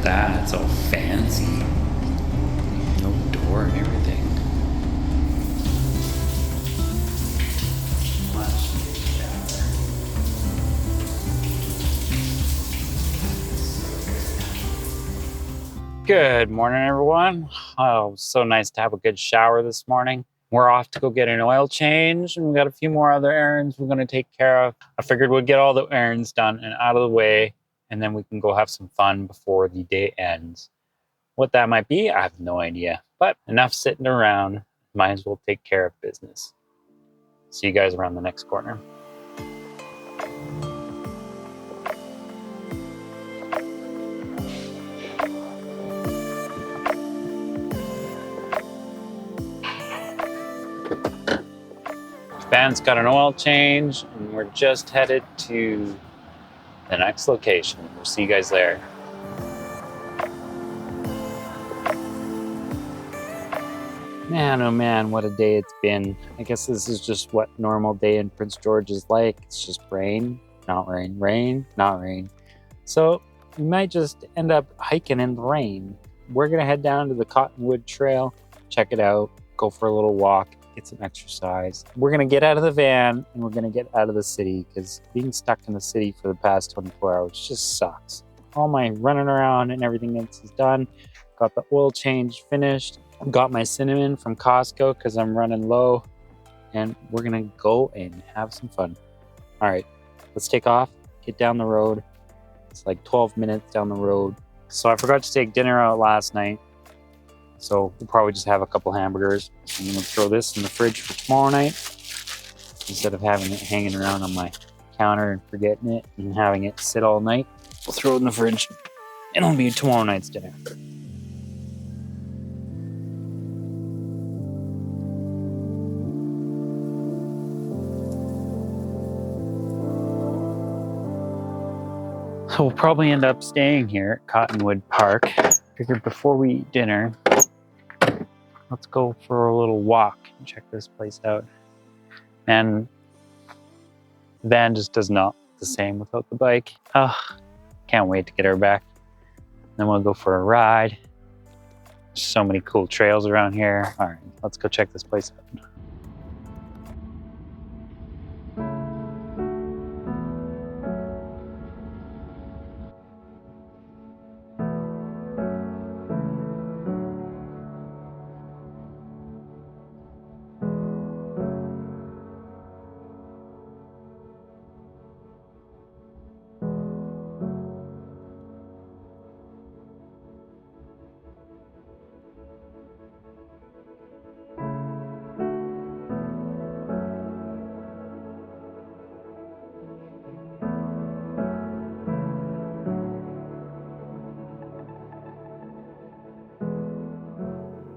at that, it's all fancy. No door and everything. Good morning, everyone. Oh, so nice to have a good shower this morning. We're off to go get an oil change, and we got a few more other errands we're going to take care of. I figured we'd get all the errands done and out of the way, and then we can go have some fun before the day ends. What that might be, I have no idea. But enough sitting around. Might as well take care of business. See you guys around the next corner. Van's got an oil change, and we're just headed to the next location. We'll see you guys there. Man, oh man, what a day it's been. I guess this is just what normal day in Prince George is like. It's just rain, not rain, rain, not rain. So we might just end up hiking in the rain. We're gonna head down to the Cottonwood Trail, check it out, go for a little walk, get some exercise. We're gonna get out of the van and we're gonna get out of the city because being stuck in the city for the past 24 hours just sucks. All my running around and everything else is done. Got the oil change finished. Got my cinnamon from Costco because I'm running low. And we're gonna go and have some fun. All right, let's take off, get down the road. It's like 12 minutes down the road. So I forgot to take dinner out last night. So we'll probably just have a couple hamburgers. I'm gonna throw this in the fridge for tomorrow night instead of having it hanging around on my counter and forgetting it and having it sit all night. We'll throw it in the fridge and it'll be tomorrow night's dinner. So we'll probably end up staying here at Cottonwood Park. Figured before we eat dinner, let's go for a little walk and check this place out. And the van just does not look the same without the bike. Oh, can't wait to get her back. Then we'll go for a ride. There's so many cool trails around here. All right, let's go check this place out.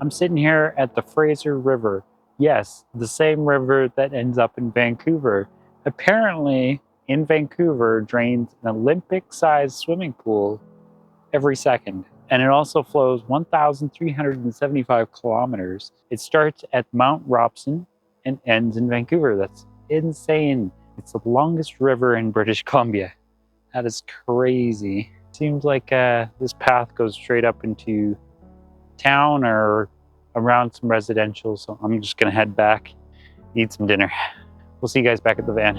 I'm sitting here at the Fraser River. Yes, the same river that ends up in Vancouver. Apparently, in Vancouver, drains an Olympic-sized swimming pool every second. And it also flows 1,375 kilometers. It starts at Mount Robson and ends in Vancouver. That's insane. It's the longest river in British Columbia. That is crazy. Seems like this path goes straight up into town or around some residential, so I'm just gonna head back, eat some dinner. We'll see you guys back at the van.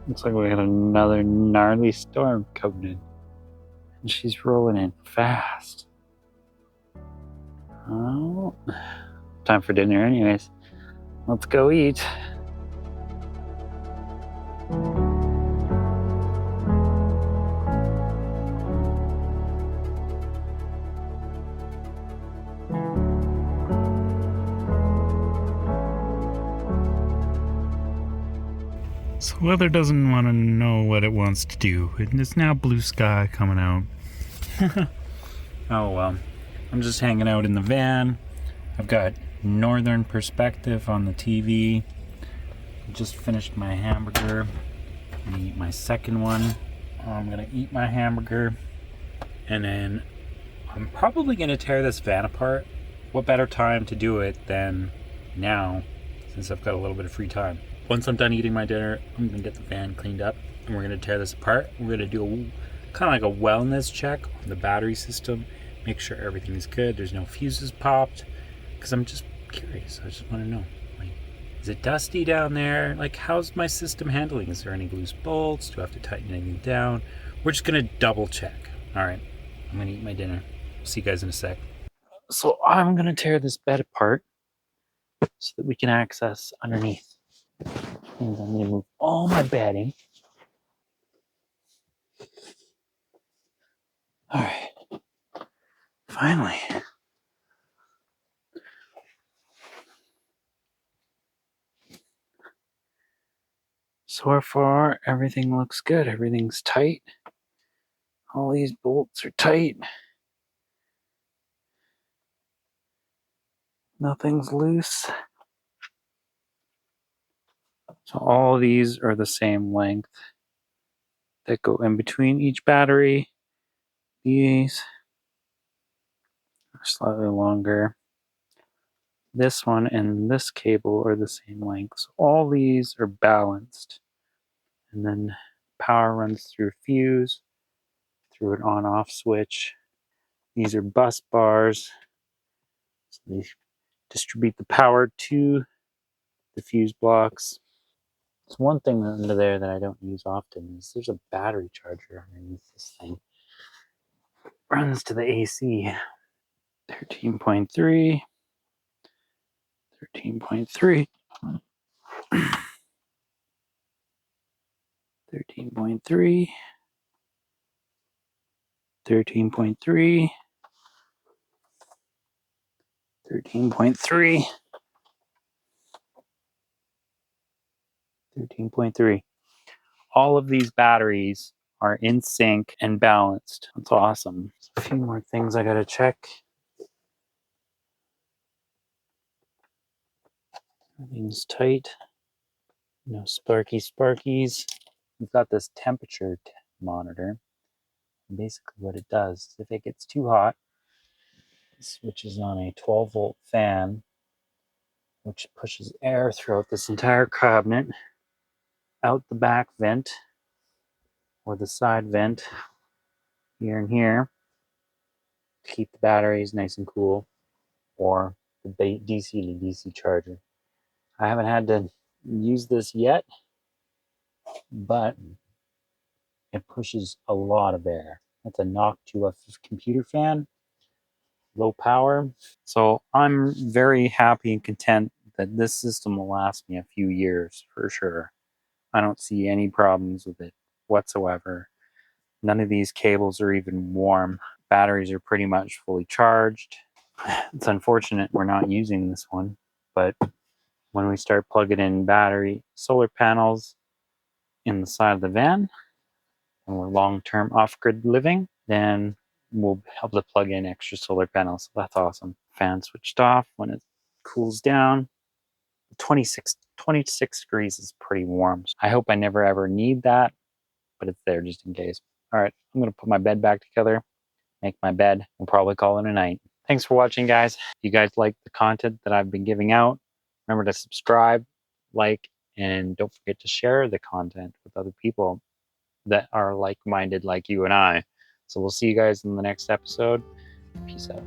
Looks like we got another gnarly storm coming in. And she's rolling in fast. Oh, time for dinner anyways. Let's go eat. So the weather doesn't want to know what it wants to do. It's now blue sky coming out. Oh well. I'm just hanging out in the van. I've got northern perspective on the TV. I just finished my hamburger. I'm gonna eat my second one. I'm gonna eat my hamburger. And then I'm probably gonna tear this van apart. What better time to do it than now, since I've got a little bit of free time. Once I'm done eating my dinner, I'm gonna get the van cleaned up and we're gonna tear this apart. We're gonna do kind of like a wellness check on the battery system, make sure everything is good, there's no fuses popped, because I'm just curious. I just want to know, like, is it dusty down there? Like, how's my system handling? Is there any loose bolts? Do I have to tighten anything down? We're just gonna double check. All right, I'm gonna eat my dinner. See you guys in a sec. So I'm gonna tear this bed apart so that we can access underneath. And I'm gonna move all my bedding. All right, finally. So far, everything looks good. Everything's tight. All these bolts are tight. Nothing's loose. So all these are the same length that go in between each battery. These are slightly longer. This one and this cable are the same length. So all these are balanced. And then power runs through a fuse, through an on-off switch. These are bus bars. So they distribute the power to the fuse blocks. So one thing under there that I don't use often is there's a battery charger underneath this thing. It runs to the AC. 13.3, 13.3, 13.3, 13.3, 13.3, 13.3. All of these batteries are in sync and balanced. That's awesome. A few more things I gotta check. Everything's tight. No sparkies. We've got this temperature monitor. And basically what it does, if it gets too hot, it switches on a 12-volt fan, which pushes air throughout this entire cabinet, out the back vent, or the side vent, here and here, to keep the batteries nice and cool, or the DC to DC charger. I haven't had to use this yet, but it pushes a lot of air. That's a Knock 2F computer fan, low power. So I'm very happy and content that this system will last me a few years for sure. I don't see any problems with it whatsoever. None of these cables are even warm. Batteries are pretty much fully charged. It's unfortunate we're not using this one, but when we start plugging in battery solar panels in the side of the van, and we're long-term off-grid living, then we'll help to plug in extra solar panels. That's awesome. Fan switched off. When it cools down, 26 degrees is pretty warm. I hope I never ever need that, but it's there just in case. All right, I'm gonna put my bed back together, make my bed. We'll probably call it a night. Thanks for watching, guys. If you guys like the content that I've been giving out, remember to subscribe, like, and don't forget to share the content with other people that are like-minded like you and I. So we'll see you guys in the next episode. Peace out.